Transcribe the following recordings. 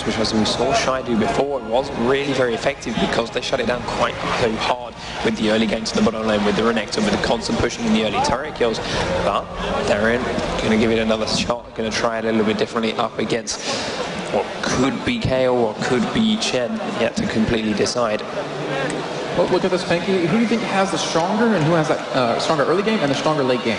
which, as we saw Shy do before, wasn't really very effective because they shut it down quite so hard with the early game to the bottom lane with the Renekton, with the constant pushing in the early turret kills. But Darren going to give it another shot, going to try it a little bit differently up against what could be Kale or could be Chen, yet to completely decide. Well, look at this, Panky. Who do you think has the stronger and who has that stronger early game and the stronger late game?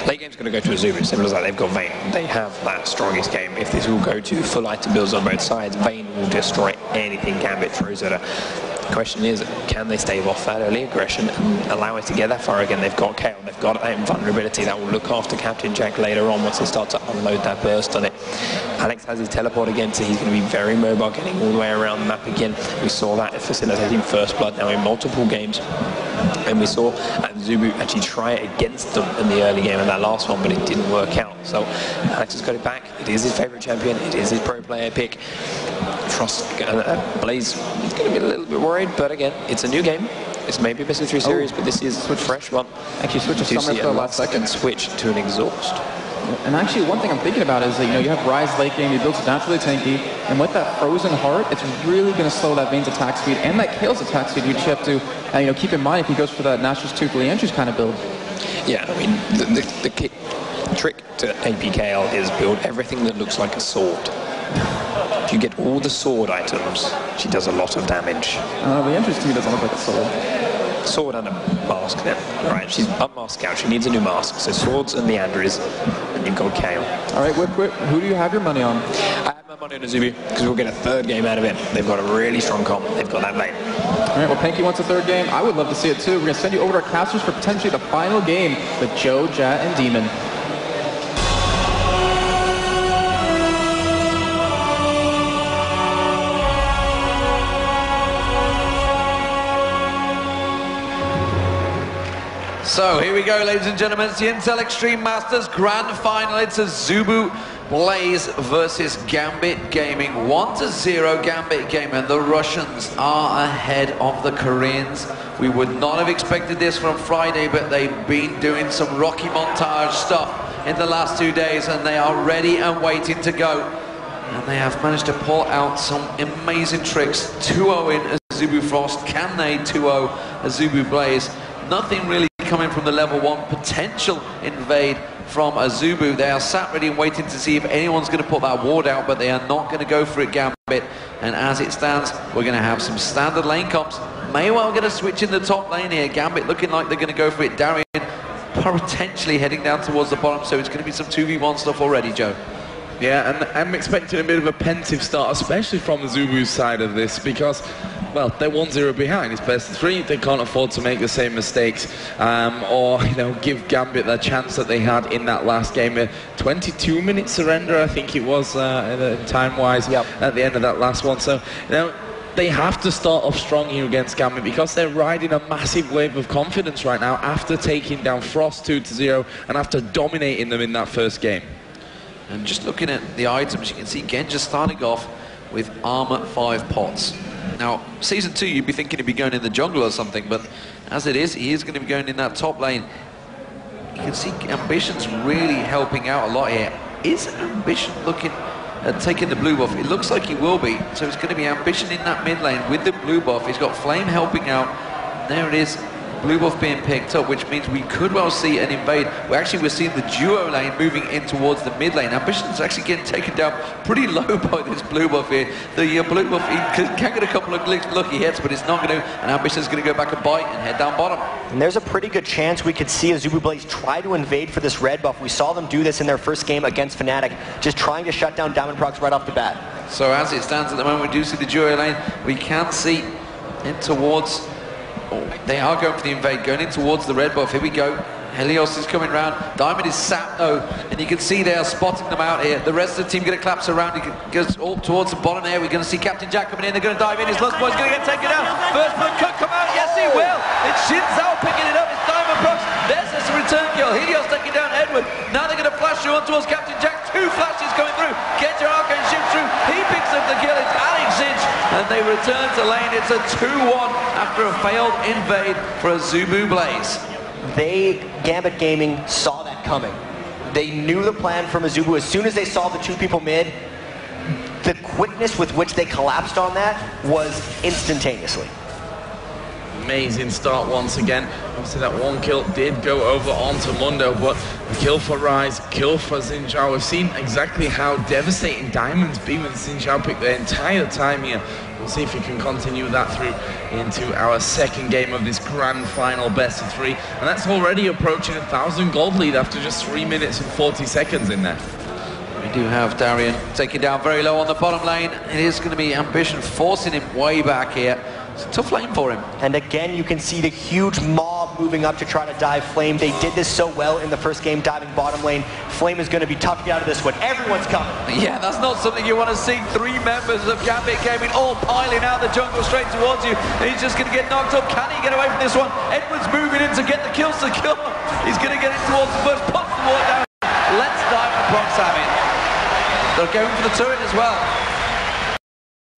Late game's going to go to Azubu, simple as that. They've got Vayne. They have that strongest game. If this will go to full item builds on both sides, Vayne will destroy anything Gambit throws at her. The question is, can they stave off that early aggression and allow it to get that far again? They've got Kale, they've got that invulnerability that will look after Captain Jack later on once they start to unload that burst on it. Alex has his teleport again, so he's going to be very mobile, getting all the way around the map again. We saw that facilitating First Blood now in multiple games. And we saw Azubu actually try it against them in the early game in that last one, but it didn't work out. So Alex has got it back. It is his favourite champion. It is his pro player pick. Frost, Blaze is going to be a little bit worried, but again, it's a new game. It's maybe a best of 3 series, but this is a fresh one. Actually, switch to Summer for the last second. Switch to an Exhaust. And actually, one thing I'm thinking about is that, you know, you have Ryze late game, you build it naturally tanky, and with that Frozen Heart, it's really going to slow that Vayne's attack speed and that Kale's attack speed, which you have to, you know, keep in mind if he goes for that Nash's Tooth Leandrews kind of build. Yeah, I mean, the trick to AP Kale is build everything that looks like a sword. If you get all the sword items, she does a lot of damage. Leandrews to me doesn't look like a sword. Sword and a mask then. Right, she's unmasked out. She needs a new mask. So swords and Leandrews, and you've got Kale. All right, Whip, who do you have your money on? I have my money on Azubu because we'll get a third game out of it. They've got a really strong comp. They've got that Vayne. All right, well, Panky wants a third game. I would love to see it too. We're going to send you over to our casters for potentially the final game with Joe, Jat, and Demon. So here we go, ladies and gentlemen. It's the Intel Extreme Masters Grand Final. It's Azubu Blaze versus Gambit Gaming. 1-0 Gambit Gaming. And the Russians are ahead of the Koreans. We would not have expected this from Friday, but they've been doing some Rocky montage stuff in the last 2 days, and they are ready and waiting to go. And they have managed to pull out some amazing tricks. 2-0 in Azubu Frost. Can they 2-0 Azubu Blaze? Nothing really coming from the level 1 potential invade from Azubu. They are sat ready and waiting to see if anyone's going to put that ward out, but they are not going to go for it, Gambit. And as it stands, we're going to have some standard lane comps. May well get a switch in the top lane here. Gambit looking like they're going to go for it. Darian potentially heading down towards the bottom, so it's going to be some 2v1 stuff already, Joe. Yeah, and I'm expecting a bit of a pensive start, especially from the Azubu's side of this, because, well, they're 1-0 behind. It's best of 3. They can't afford to make the same mistakes, or, you know, give Gambit the chance that they had in that last game. A 22-minute surrender, I think it was, time-wise, at the end of that last one. So, you know, they have to start off strong here against Gambit because they're riding a massive wave of confidence right now after taking down Frost 2-0 and after dominating them in that first game. And just looking at the items, you can see Genja starting off with armor 5 pots. Now, Season 2, you'd be thinking he'd be going in the jungle or something, but as it is, he is going to be going in that top lane. You can see Ambition's really helping out a lot here. Is Ambition looking at taking the blue buff? It looks like he will be, so it's going to be Ambition in that mid lane with the blue buff. He's got Flame helping out. There it is. Blue buff being picked up, which means we could well see an invade. We're seeing the duo lane moving in towards the mid lane. Ambition's actually getting taken down pretty low by this blue buff here. The blue buff, he can get a couple of lucky hits, but it's not going to, and Ambition's going to go back and bite and head down bottom. And there's a pretty good chance we could see Azubu Blaze try to invade for this red buff. We saw them do this in their first game against Fnatic, just trying to shut down Diamond Procs right off the bat. So as it stands at the moment, we do see the duo lane. We can see in towards... Oh, they are going for the invade, going in towards the red buff. Here we go. Helios is coming round. Diamond is sapped though, and you can see they are spotting them out here. The rest of the team going to collapse around. He goes all towards the bottom there. We're going to see Captain Jack coming in. They're going to dive in. His Lust Boy's going to get taken down. First blood could come out. Yes, he will. It's Shinzao picking it up. It's Diamond Procs. There's a return kill. Helios taking down Edward. Now they're going to flash through on towards Captain Jack. 2 flashes coming through. Genja Arcane shoots through. He picks up the kill. It's Alex Zinch, and they return to lane. It's a 2-1 after a failed invade for Azubu Blaze. Gambit Gaming saw that coming. They knew the plan from Azubu. As soon as they saw the 2 people mid, the quickness with which they collapsed on that was instantaneously. Amazing start once again. Obviously that one kill did go over onto Mundo, but a kill for Rise, kill for Xin Zhao. We've seen exactly how devastating Diamond's been with Xin Zhao pick the entire time here. We'll see if we can continue that through into our second game of this grand final best of 3. And that's already approaching 1,000 gold lead after just 3 minutes and 40 seconds in there. We do have Darien taking down very low on the bottom lane. It is going to be Ambition forcing him way back here. It's a tough lane for him. And again, you can see the huge mob moving up to try to dive Flame. They did this so well in the first game, diving bottom lane. Flame is going to be tough to get out of this one. Everyone's coming. Yeah, that's not something you want to see. 3 members of Gambit Gaming all piling out the jungle straight towards you. And he's just going to get knocked up. Can he get away from this one? Edward's moving in to get the kills to kill. He's going to get in towards the first, puts the wall down. Let's dive the procs have it. They're going for the turret as well.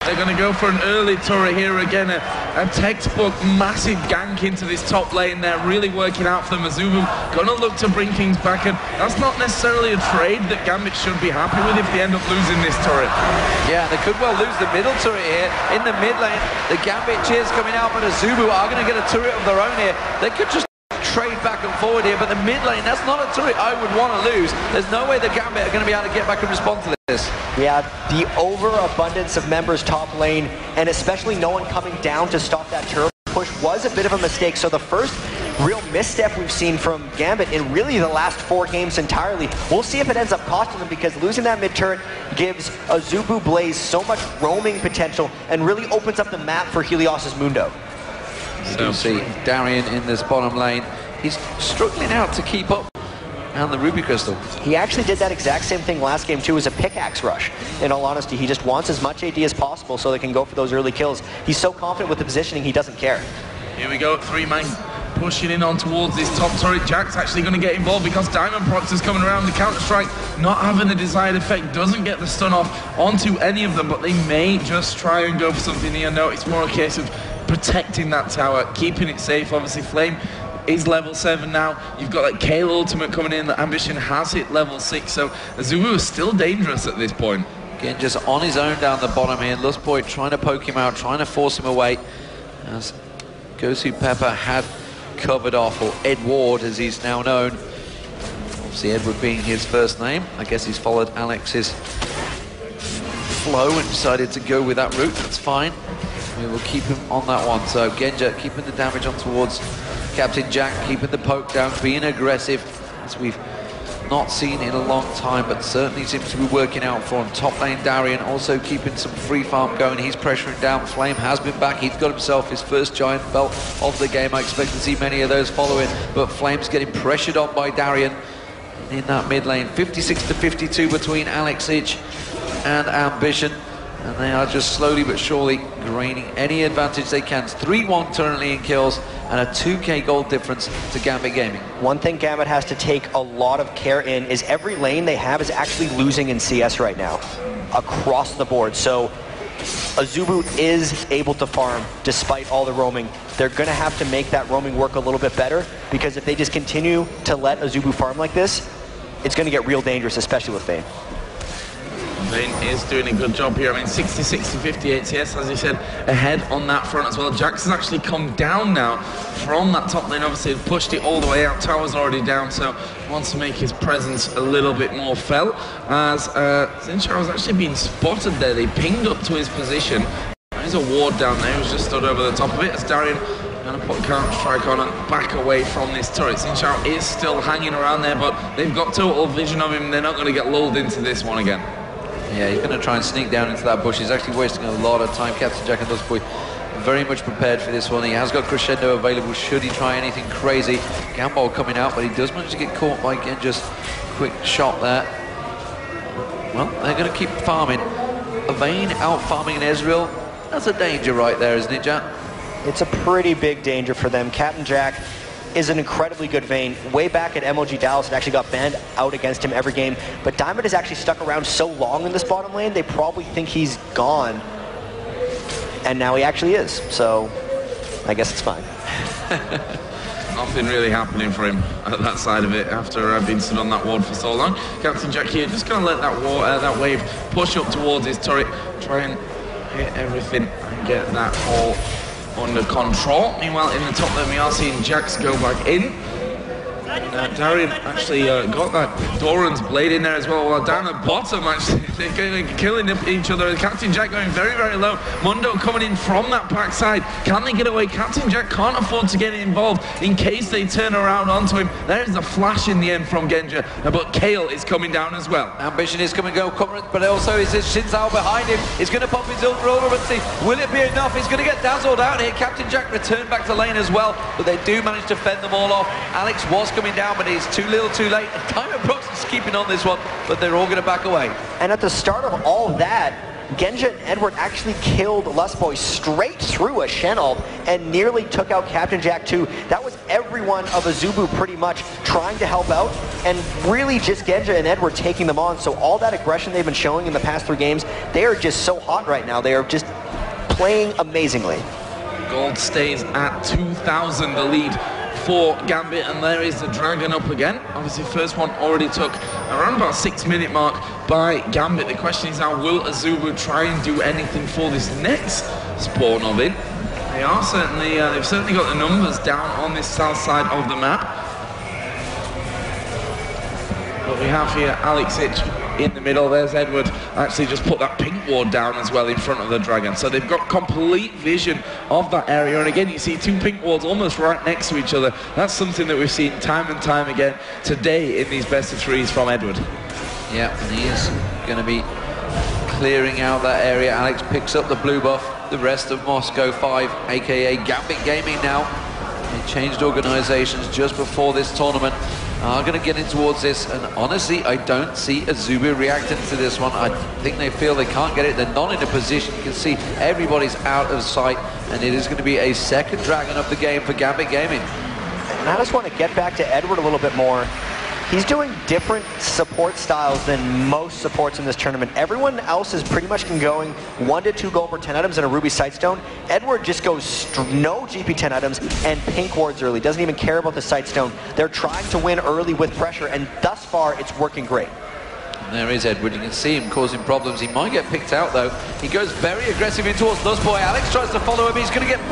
They're going to go for an early turret here again, a textbook massive gank into this top lane there, really working out for them. Azubu going to look to bring Kings back, and that's not necessarily a trade that Gambit should be happy with if they end up losing this turret. Yeah, they could well lose the middle turret here. In the mid lane, the Gambit cheers coming out, but Azubu are going to get a turret of their own here. They could just trade back and forward here, but the mid lane, that's not a turret I would want to lose. There's no way the Gambit are going to be able to get back and respond to this. Yeah, the overabundance of members top lane, and especially no one coming down to stop that turret push was a bit of a mistake. So the first real misstep we've seen from Gambit in really the last 4 games entirely. We'll see if it ends up costing them, because losing that mid turret gives Azubu Blaze so much roaming potential and really opens up the map for Helios's Mundo. You can see Darien in this bottom lane. He's struggling out to keep up and the Ruby Crystal. He actually did that exact same thing last game too, as a pickaxe rush. In all honesty, he just wants as much AD as possible so they can go for those early kills. He's so confident with the positioning, he doesn't care. Here we go, 3-man pushing in on towards this top turret. Jack's actually going to get involved because Diamond Prox is coming around. The counter-strike not having the desired effect, doesn't get the stun off onto any of them, but they may just try and go for something here. No, it's more a case of protecting that tower, keeping it safe. Obviously, Flame is level 7 now. You've got that Kale ultimate coming in. The Ambition has hit level 6, so Azubu is still dangerous at this point. Again, just on his own down the bottom here. Lustboy trying to poke him out, trying to force him away. As Gosu Pepper had covered off, or Edward as he's now known. Obviously Edward being his first name. I guess he's followed Alex's flow and decided to go with that route. That's fine. We will keep him on that one. So Genja keeping the damage on towards Captain Jack, keeping the poke down, being aggressive, as we've not seen in a long time, but certainly seems to be working out for him. Top lane Darien also keeping some free farm going. He's pressuring down. Flame has been back. He's got himself his first giant belt of the game. I expect to see many of those following, but Flame's getting pressured on by Darien in that mid lane. 56-52 between Alex Ich and Ambition. And they are just slowly but surely gaining any advantage they can. It's 3-1 currently in kills and a 2k gold difference to Gambit Gaming. One thing Gambit has to take a lot of care in is every lane they have is actually losing in CS right now, across the board. So Azubu is able to farm despite all the roaming. They're going to have to make that roaming work a little bit better, because if they just continue to let Azubu farm like this, it's going to get real dangerous, especially with Vayne. Vayne is doing a good job here. I mean, 66-58 CS, as you said, ahead on that front as well. Jax has actually come down now from that top lane. Obviously, pushed it all the way out. Tower's already down, so wants to make his presence a little bit more felt. As Xin Zhao has actually been spotted there. They pinged up to his position. There's a ward down there who's just stood over the top of it. As Darien going to put counter-strike on and back away from this turret. Xin Zhao is still hanging around there, but they've got total vision of him. They're not going to get lulled into this one again. Yeah, he's going to try and sneak down into that bush. He's actually wasting a lot of time. Captain Jack and Dustboy very much prepared for this one. He has got Crescendo available should he try anything crazy. Gambol coming out, but he does manage to get caught by Genja's quick shot there. Well, they're going to keep farming. Vayne out farming Ezreal. That's a danger right there, isn't it, Jack? It's a pretty big danger for them. Captain Jack is an incredibly good Vayne. Way back at MLG Dallas, it actually got banned out against him every game. But Diamond has actually stuck around so long in this bottom lane, they probably think he's gone. And now he actually is. So I guess it's fine. Nothing really happening for him at that side of it after being stood on that ward for so long. Captain Jack here just going to let that wave push up towards his turret, try and hit everything and get that all under control. Meanwhile, in the top lane, we are seeing Jax go back in. Darian actually got that Doran's blade in there as well, while down at bottom actually they're killing each other. Captain Jack going very, very low. Mundo coming in from that back side. Can they get away? Captain Jack can't afford to get involved in case they turn around onto him. There's a flash in the end from Genja, but Kale is coming down as well. Ambition is coming go, but also is this Xin Zhao behind him. He's going to pop his ult roller, but see, will it be enough? He's going to get dazzled out here. Captain Jack returned back to lane as well, but they do manage to fend them all off. Alex was coming down, but he's too little too late. And Diamond Brooks is keeping on this one, but they're all going to back away. And at the start of all that, Genja and Edward actually killed Lustboy straight through a Shen ult and nearly took out Captain Jack too. That was everyone of Azubu pretty much trying to help out, and really just Genja and Edward taking them on. So all that aggression they've been showing in the past 3 games, they are just so hot right now. They are just playing amazingly. Gold stays at 2,000, the lead for Gambit, and there is the Dragon up again. Obviously, first one already took around about 6-minute mark by Gambit. The question is now, will Azubu try and do anything for this next spawn of it? They are certainly, they've certainly got the numbers down on this south side of the map. But we have here Alex Itch in the middle. There's Edward actually just put that pink ward down as well in front of the Dragon. So they've got complete vision of that area. And again, you see 2 pink wards almost right next to each other. That's something that we've seen time and time again today in these best of 3s from Edward. Yeah, and he is going to be clearing out that area. Alex picks up the blue buff. The rest of Moscow 5, aka Gambit Gaming now. They changed organizations just before this tournament. Are going to get in towards this, and honestly, I don't see Azubu reacting to this one. I think they feel they can't get it. They're not in a position. You can see everybody's out of sight, and it is going to be a second Dragon of the game for Gambit Gaming. And I just want to get back to Edward a little bit more. He's doing different support styles than most supports in this tournament. Everyone else is pretty much going 1 to 2 gold for 10 items and a Ruby Sightstone. Edward just goes no GP 10 items and pink wards early. Doesn't even care about the Sightstone. They're trying to win early with pressure, and thus far it's working great. And there is Edward. You can see him causing problems. He might get picked out though. He goes very aggressive in towards Lustboy. Alex tries to follow him. He's going to get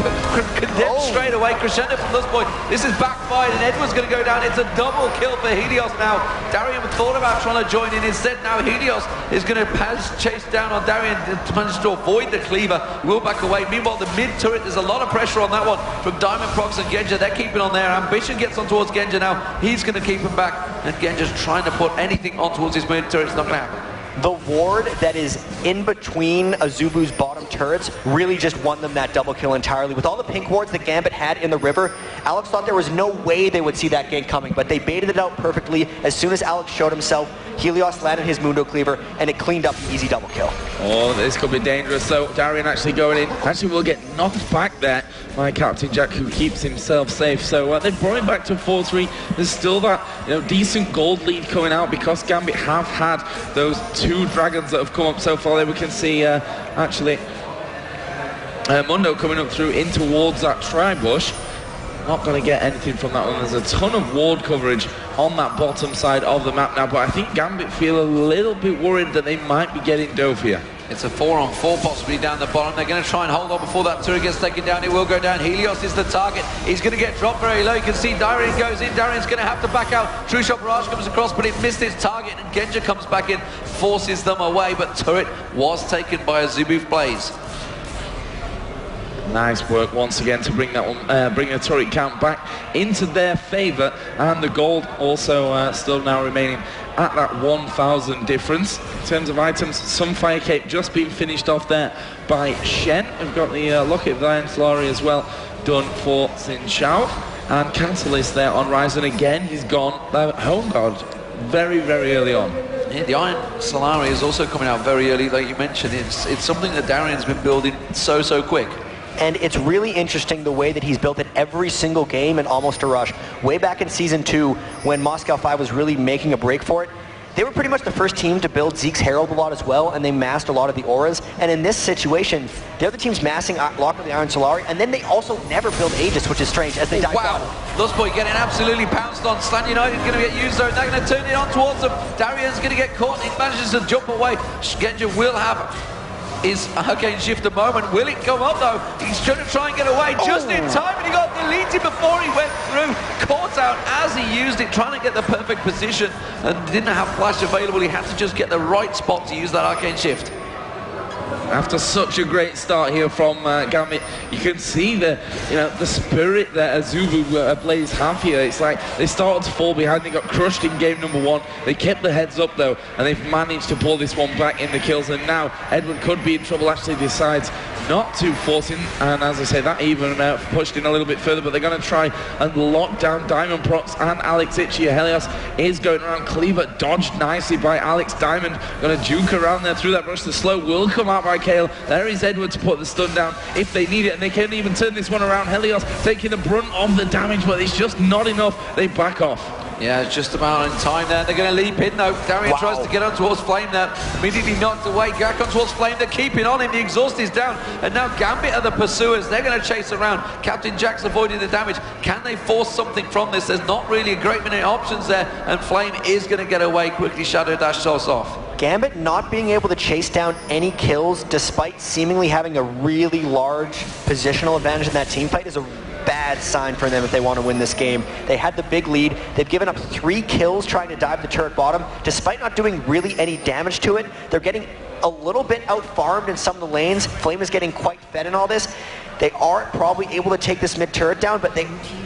condemned straight away. Crescendo from Lustboy. This is backfired, and Edward's going to go down. It's a double kill for Helios now. Darian thought about trying to join in. Instead, now Helios is going to chase down on Darian to manage to avoid the cleaver. Will back away. Meanwhile, the mid turret, there's a lot of pressure on that one from Diamond Prox and Genja. They're keeping on there. Ambition gets on towards Genja now. He's going to keep him back, and Genja's trying to put anything on towards his mid turret. It's not going to happen. The ward that is in between Azubu's bottom turrets really just won them that double kill entirely. With all the pink wards that Gambit had in the river, Alex thought there was no way they would see that gank coming, but they baited it out perfectly. As soon as Alex showed himself, Helios landed his Mundo Cleaver, and it cleaned up an easy double kill. Oh, this could be dangerous. So Darian actually going in. Actually will get knocked back there by Captain Jack, who keeps himself safe. So they've brought him back to 4-3. There's still that decent gold lead coming out because Gambit have had those 2 dragons that have come up so far. There we can see actually Mundo coming up through in towards that tri-bush. Not going to get anything from that one. There's a ton of ward coverage on that bottom side of the map now, but I think Gambit feel a little bit worried that they might be getting dove here. It's a 4-on-4 possibly down the bottom. They're going to try and hold on before that turret gets taken down. It will go down. Helios is the target. He's going to get dropped very low. You can see Darian goes in. Darian's going to have to back out. True Shot Barrage comes across, but it missed its target, and Genja comes back in, forces them away, but turret was taken by Azubu Blaze. Nice work once again to bring that one, bring the turret count back into their favour, and the gold also still now remaining at that 1,000 difference. In terms of items, some Fire Cape just being finished off there by Shen. We've got the Locket of the Iron Solari as well done for Xin Zhao, and Catalyst there on Ryzen again. He's gone. Home guard very, very early on. Yeah, the Iron Solari is also coming out very early, like you mentioned. It's something that Darian's been building so quick. And it's really interesting the way that he's built it every single game in Almost a Rush. Way back in Season 2, when Moscow 5 was really making a break for it, they were pretty much the first team to build Zeke's Herald a lot as well, and they masked a lot of the auras. And in this situation, the other team's massing Locker the Iron Solari, and then they also never build Aegis, which is strange, as they dive Wow, bottom. Lostboy getting absolutely pounced on. Slan United going to get used though. They're going to turn it on towards them. Darian's going to get caught. He manages to jump away. Genja will have his Hurricane Shift a moment. Will it come up though? He's trying to try and get away just in time, and he got deleted before he went through. Caught out as he used it, trying to get the perfect position, and didn't have flash available. He had to just get the right spot to use that Arcane Shift. After such a great start here from Gambit, you can see the spirit that Azubu Blaze have here. It's like they started to fall behind, they got crushed in game number 1. They kept their heads up though, and they've managed to pull this one back in the kills, and now Edward could be in trouble. Actually decides not to force in, and as I say, that even pushed in a little bit further, but they're going to try and lock down Diamond Prox and Alex Itchy. Helios is going around. Cleaver dodged nicely by Alex. Diamond going to juke around there through that rush. The slow will come out by Kale. There is Edward to put the stun down if they need it, and they can even turn this one around. Helios taking the brunt of the damage, but it's just not enough. They back off. Yeah, it's just about in time there. They're going to leap in though. Darian tries to get on towards Flame there. Immediately knocked away. Back on towards Flame. They're keeping on him. The exhaust is down. And now Gambit are the pursuers. They're going to chase around. Captain Jack's avoiding the damage. Can they force something from this? There's not really a great many options there. And Flame is going to get away quickly. Shadow Dash us off. Gambit not being able to chase down any kills despite seemingly having a really large positional advantage in that team fight is a bad sign for them if they want to win this game. They had the big lead. They've given up 3 kills trying to dive the turret bottom. Despite not doing really any damage to it, they're getting a little bit out-farmed in some of the lanes. Flame is getting quite fed in all this. They are probably able to take this mid turret down, but they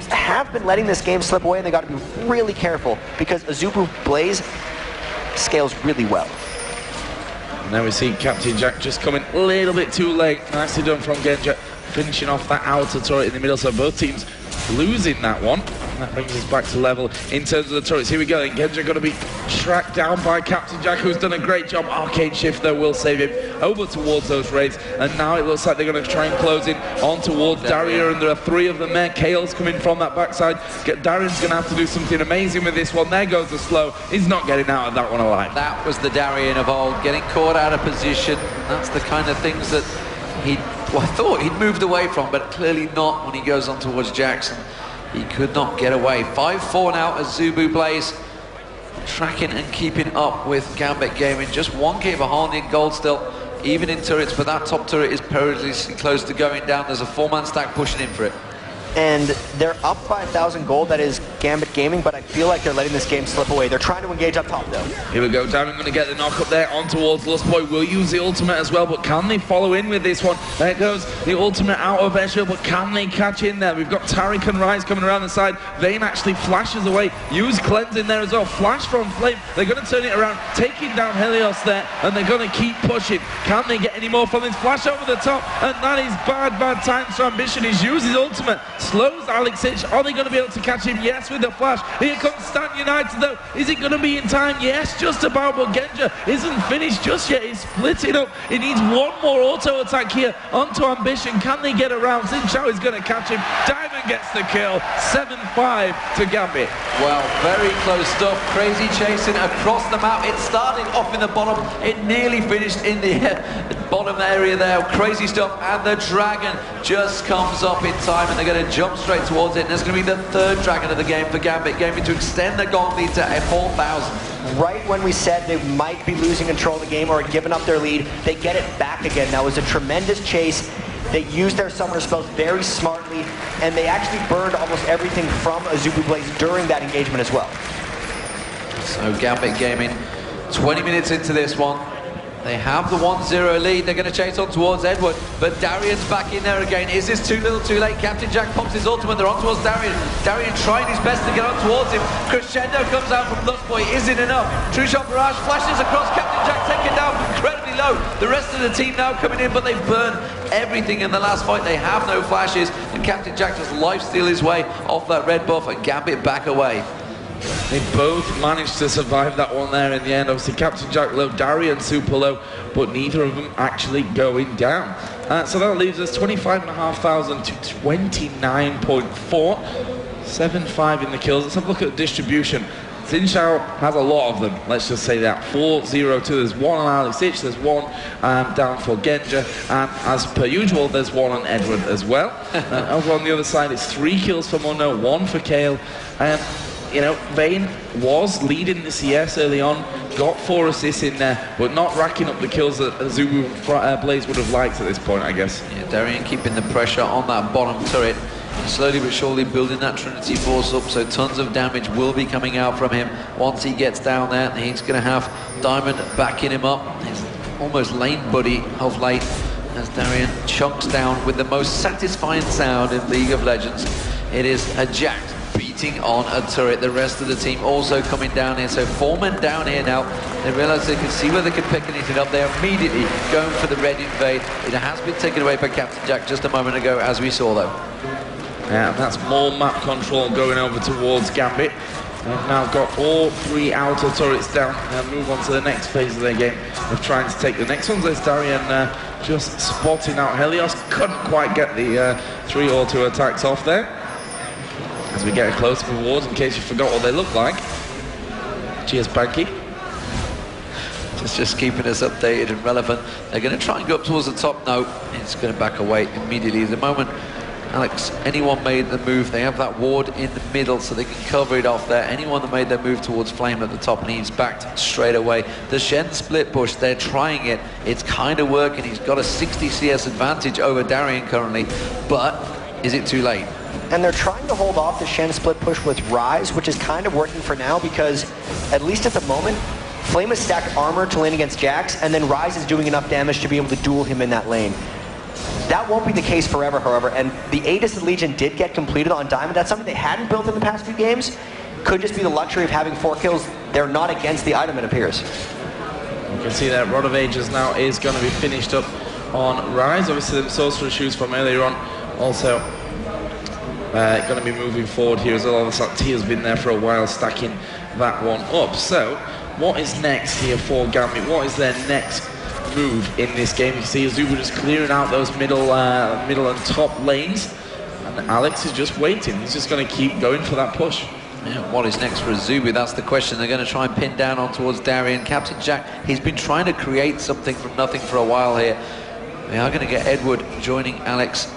have been letting this game slip away, and they got to be really careful because Azubu Blaze scales really well. Now we see Captain Jack just coming a little bit too late. Nicely done from Genja, finishing off that outer turret in the middle, so both teams losing that one. That brings us back to level in terms of the turrets. Here we go, and Genja going to be tracked down by Captain Jack, who's done a great job. Arcane Shift though will save him over towards those raids, and now it looks like they're going to try and close in on towards Daria, and there are 3 of them there. Kale's coming from that backside. Darian's going to have to do something amazing with this one. There goes the slow. He's not getting out of that one alive. That was the Darian of old, getting caught out of position. That's the kind of things that I thought he'd moved away from, but clearly not when he goes on towards Jackson. He could not get away. 5-4 now as Azubu Blaze tracking and keeping up with Gambit Gaming. Just 1K behind in gold still, even in turrets, but that top turret is perilously close to going down. There's a 4-man stack pushing in for it. And they're up by 1,000 gold, that is Gambit Gaming, but I feel like they're letting this game slip away. They're trying to engage up top though. Here we go, Diamond going to get the knock up there on towards Lustboy. Will use the ultimate as well, but can they follow in with this one? There goes the ultimate out of Ezreal, but can they catch in there? We've got Tariq and Rise coming around the side. Vayne actually flashes away. Use Cleanse in there as well. Flash from Flame. They're going to turn it around, taking down Helios there, and they're going to keep pushing. Can they get any more from this? Flash over the top, and that is bad times for Ambition. He's used his ultimate. Slows Alex Itch. Are they going to be able to catch him? Yes, with the flash. Here comes Stan United though. Is it going to be in time? Yes, just about, but Genja isn't finished just yet. He's splitting up. He needs one more auto attack here onto Ambition. Can they get around? Zinchao is going to catch him. Diamond gets the kill. 7-5 to Gambit. Well, very close stuff. Crazy chasing across the map. It started off in the bottom. It nearly finished in the bottom area there. Crazy stuff. And the dragon just comes up in time, and they're going to jump straight towards it. And it's going to be the 3rd dragon of the game for Gambit Gaming to extend the gold lead to 4,000. Right when we said they might be losing control of the game or had given up their lead, they get it back again. That was a tremendous chase. They used their summoner spells very smartly, and they actually burned almost everything from Azubu Blaze during that engagement as well. So Gambit Gaming, 20 minutes into this one. They have the 1-0 lead. They're going to chase on towards Edward, but Darian's back in there again. Is this too little too late? Captain Jack pops his ultimate. They're on towards Darian. Darian trying his best to get on towards him. Crescendo comes out from Lustboy. Isn't enough. True Shot Barrage flashes across. Captain Jack taken down incredibly low. The rest of the team now coming in, but they've burned everything in the last fight. They have no flashes, and Captain Jack just lifesteal his way off that red buff, and Gambit back away. They both managed to survive that one there in the end. Obviously, Captain Jack low, Darian super low, but neither of them actually going down. So that leaves us 25,500 to 29.4. 7-5 in the kills. Let's have a look at the distribution. Zinshao has a lot of them, let's just say that. 4-0-2, there's one on Alex Ich, there's one down for Genja, and as per usual, there's one on Edward as well. Over on the other side, it's 3 kills for Mundo, 1 for Kale. You know, Vayne was leading the CS early on, got 4 assists in there, but not racking up the kills that Azubu Blaze would have liked at this point, I guess. Yeah, Darien keeping the pressure on that bottom turret, slowly but surely building that Trinity Force up, so tons of damage will be coming out from him once he gets down there. He's going to have Diamond backing him up, his almost lane buddy of late, as Darien chunks down with the most satisfying sound in League of Legends. It is a Jack beating on a turret. The rest of the team also coming down here, so 4 men down here now. They realize they can see where they can pick anything up. They're immediately going for the red invade. It has been taken away by Captain Jack just a moment ago, as we saw though. Yeah, that's more map control going over towards Gambit. They've now got all 3 outer turrets down and move on to the next phase of their game of trying to take the next ones. There's Darien just spotting out Helios. Couldn't quite get the 3 auto attacks off there. As we get a close-up rewards, in case you forgot what they look like. Cheers, Banky. Just keeping us updated and relevant. They're going to try and go up towards the top. No, it's going to back away immediately. The moment Alex, anyone made the move, they have that ward in the middle so they can cover it off there. Anyone that made their move towards Flame at the top, and he's backed straight away. The Shen split push, they're trying it. It's kind of working. He's got a 60 CS advantage over Darien currently, but is it too late? And they're trying to hold off the Shen split push with Ryze, which is kind of working for now because, at least at the moment, Flame has stacked armor to lane against Jax, and then Ryze is doing enough damage to be able to duel him in that lane. That won't be the case forever, however, and the Aegis Legion did get completed on Diamond. That's something they hadn't built in the past few games. Could just be the luxury of having 4 kills. They're not against the item, it appears. You can see that Rod of Ages now is going to be finished up on Ryze. Obviously, the Sorcerer Shoes from earlier on also going to be moving forward here as well. Obviously, Tia's been there for a while, stacking that one up. So, what is next here for Gambit? What is their next move in this game? You can see Azubu just clearing out those middle and top lanes, and Alex is just waiting. He's just going to keep going for that push. Yeah, what is next for Azubu? That's the question. They're going to try and pin down on towards Darien. Captain Jack, he's been trying to create something from nothing for a while here. We are going to get Edward joining Alex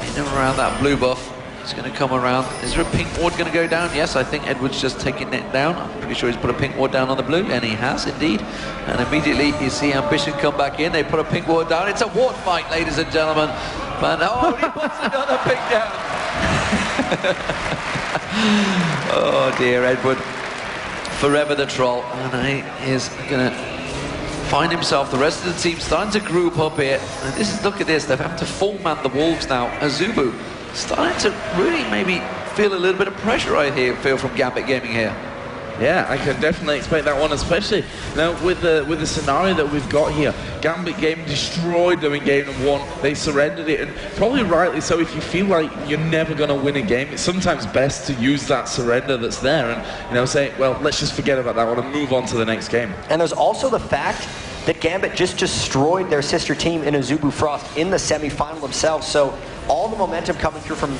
in and around that blue buff. He's going to come around. Is there a pink ward going to go down? Yes, I think Edward's just taking it down. I'm pretty sure he's put a pink ward down on the blue, and he has indeed. And immediately you see Ambition come back in. They put a pink ward down. It's a ward fight, ladies and gentlemen. But oh, he puts another pink down. Oh dear, Edward. Forever the troll. And he is going to find himself. The rest of the team starting to group up here. And this is, look at this. They've had to full-man the Wolves now. Azubu starting to really maybe feel a little bit of pressure I feel from Gambit Gaming here. Yeah, I can definitely expect that one, especially now with the scenario that we've got here. Gambit Gaming destroyed them in game number 1. They surrendered it, and probably rightly so. If you feel like you're never going to win a game, it's sometimes best to use that surrender that's there and, you know, say, well, let's just forget about that one and move on to the next game. And there's also the fact that Gambit just destroyed their sister team in Azubu Frost in the semi-final themselves. So all the momentum coming through from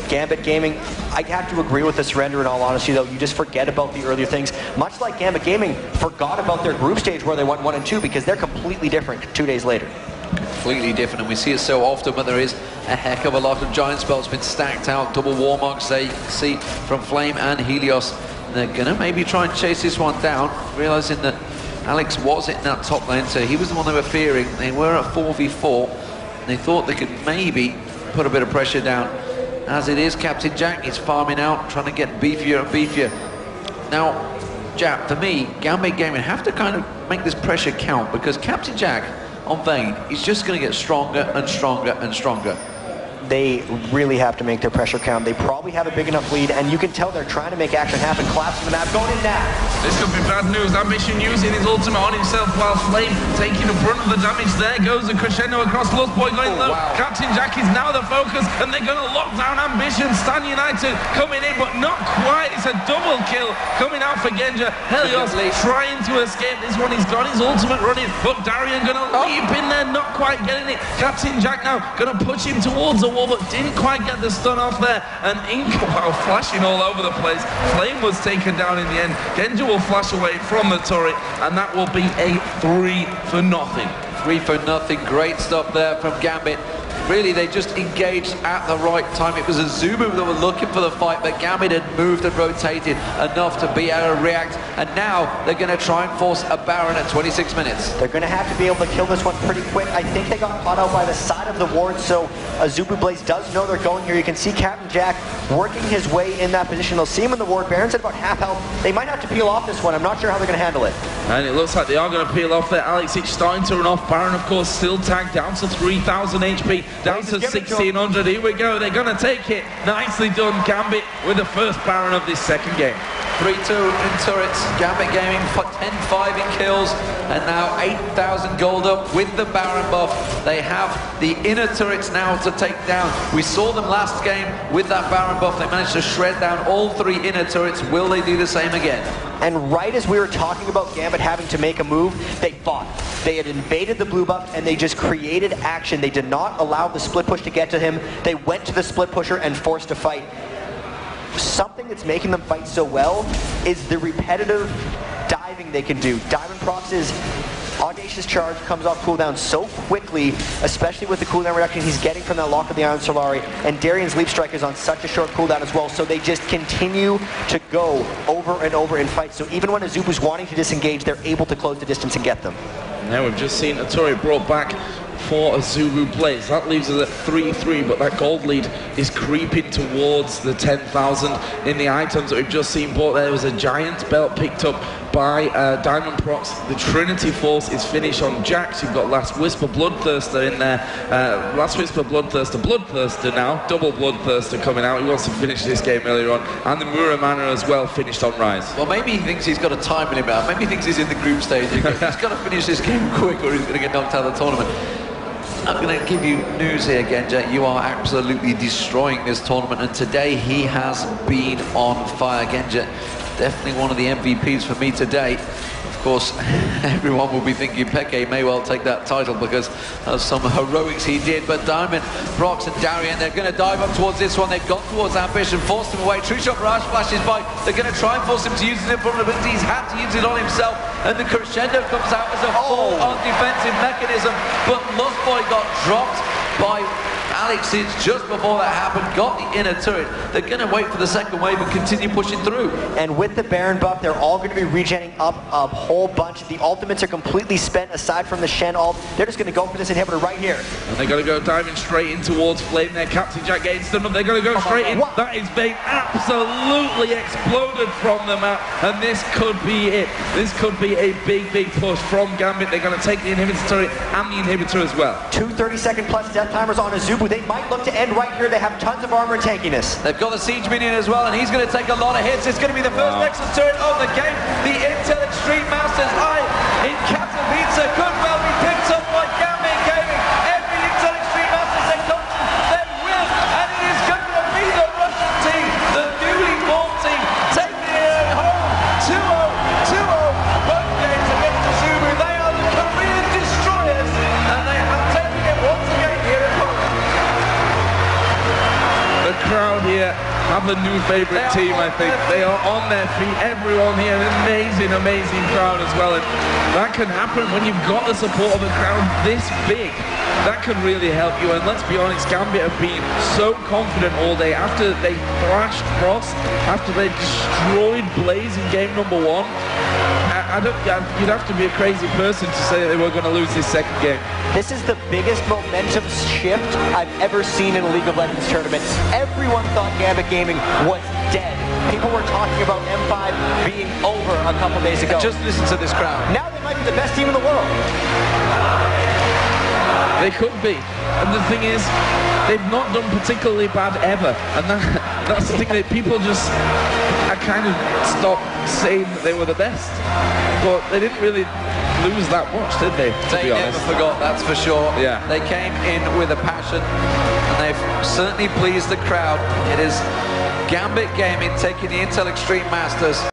Gambit Gaming, I have to agree with the surrender in all honesty though. You just forget about the earlier things. Much like Gambit Gaming forgot about their group stage where they went 1 and 2 because they're completely different 2 days later. Completely different, and we see it so often, but there is a heck of a lot of giant spells been stacked out. Double Warmogs there you can see from Flame and Helios. And they're going to maybe try and chase this one down, realizing that Alex was in that top lane, so he was the one they were fearing. They were at 4v4, and they thought they could maybe put a bit of pressure down. As it is, Captain Jack is farming out, trying to get beefier and beefier. Now, Jack, for me, Gambit Gaming have to kind of make this pressure count, because Captain Jack on Vayne is just going to get stronger and stronger and stronger. They really have to make their pressure count. They probably have a big enough lead, and you can tell they're trying to make action happen. Collapsing the map, going in now. This could be bad news. Ambition using his ultimate on himself while Flame taking the brunt of the damage. There goes the crescendo across Lost Boy going low. Wow. Captain Jack is now the focus, and they're going to lock down Ambition. Stan United coming in, but not quite. It's a double kill coming out for Genja. Helios trying to escape this one. He's got his ultimate running, but Darien going to leap in there, not quite getting it. Captain Jack now going to push him towards the wall, but didn't quite get the stun off there. And Ink, wow, flashing all over the place. Flame was taken down in the end. Genja will flash away from the turret, and that will be a 3-for-0. 3-for-0. Great stuff there from Gambit. Really, they just engaged at the right time. It was Azubu that were looking for the fight, but Gambit had moved and rotated enough to be able to react. And now they're going to try and force a Baron at 26 minutes. They're going to have to be able to kill this one pretty quick. I think they got caught out by the side of the ward, so Azubu Blaze does know they're going here. You can see Captain Jack working his way in that position. They'll see him in the ward. Baron's at about half health. They might have to peel off this one. I'm not sure how they're going to handle it. And it looks like they are going to peel off there. Alex, it's starting to run off. Baron, of course, still tagged down to 3,000 HP. Down to 1600. Here we go. They're going to take it. Nicely done, Gambit, with the first Baron of this second game. 3-2 in turrets. Gambit Gaming 10-5 in kills, and now 8,000 gold up with the Baron buff. They have the inner turrets now to take down. We saw them last game with that Baron buff. They managed to shred down all 3 inner turrets. Will they do the same again? And right as we were talking about Gambit having to make a move, they fought. They had invaded the blue buff and they just created action. They did not allow the split push to get to him. They went to the split pusher and forced a fight. Something that's making them fight so well is the repetitive diving they can do. Diamond Prox's Audacious Charge comes off cooldown so quickly, especially with the cooldown reduction he's getting from that Lock of the Iron Solari, and Darian's Leap Strike is on such a short cooldown as well, so they just continue to go over and over in fights. So even when Azubu's wanting to disengage, they're able to close the distance and get them. Now we've just seen a turret brought back for Azubu Blaze. That leaves us at 3-3, but that gold lead is creeping towards the 10,000 in the items that we've just seen bought. There was a giant belt picked up by Diamond Prox. The Trinity Force is finished on Jax. You've got Last Whisper Bloodthirster in there. Last Whisper Bloodthirster now. Double Bloodthirster coming out. He wants to finish this game earlier on. And the Muramana as well finished on Rise. Well, maybe he thinks he's got a time limit out. Maybe he thinks he's in the group stage. He's got to finish this game quick or he's going to get knocked out of the tournament. I'm going to give you news here, Genja. You are absolutely destroying this tournament, and today he has been on fire. Genja, definitely one of the MVPs for me today. Of course, everyone will be thinking Peke may well take that title because of some heroics he did, but Diamond, Prox and Darian, they're going to dive up towards this one. They've gone towards Ambition, forced him away. True Shot Barrage flashes by. They're going to try and force him to use it in vulnerability. He's had to use it on himself, and the Crescendo comes out as a full-on defensive mechanism, but Lost Boy got dropped by Alex just before that happened, got the inner turret. They're going to wait for the second wave and continue pushing through. And with the Baron buff, they're all going to be regenning up a whole bunch. The ultimates are completely spent aside from the Shen ult. They're just going to go for this inhibitor right here. And they're going to go diving straight in towards Flame there. Captain Jack getting stunned up. They're going to go straight in. That is being absolutely exploded from the map. And this could be it. This could be a big, big push from Gambit. They're going to take the inhibitor turret and the inhibitor as well. 2 30-second plus death timers on Azubu. They might look to end right here. They have tons of armor and tankiness. They've got the Siege Minion as well, and he's going to take a lot of hits. It's going to be the first excellent turret of the game. The Intel Extreme Masters in Katowic could well be picked up by Gambit Gaming. Every Intel Extreme Masters they come to, they win, and it is going to be the Russian team, the newly formed team, taking it home 2-0, 2-0. Both games against Azubu. They are the Korean destroyers, and they have taken it once again here at home. The crowd here have a new favourite team, I think. They are on their feet. Everyone here, an amazing, amazing crowd as well. And that can happen when you've got the support of a crowd this big. That can really help you. And let's be honest, Gambit have been so confident all day. After they thrashed Frost, after they destroyed Blaze in game number 1, you'd have to be a crazy person to say that they were going to lose this second game. This is the biggest momentum shift I've ever seen in a League of Legends tournament. Everyone thought Gambit Gaming was dead. People were talking about M5 being over a couple days ago. Just listen to this crowd. Now they might be the best team in the world. They could be. And the thing is, they've not done particularly bad ever. And that's the thing that people just kind of stopped saying that they were the best. But they didn't really lose that much, did they? They never forgot, that's for sure. Yeah. They came in with a passion, and they've certainly pleased the crowd. It is Gambit Gaming taking the Intel Extreme Masters.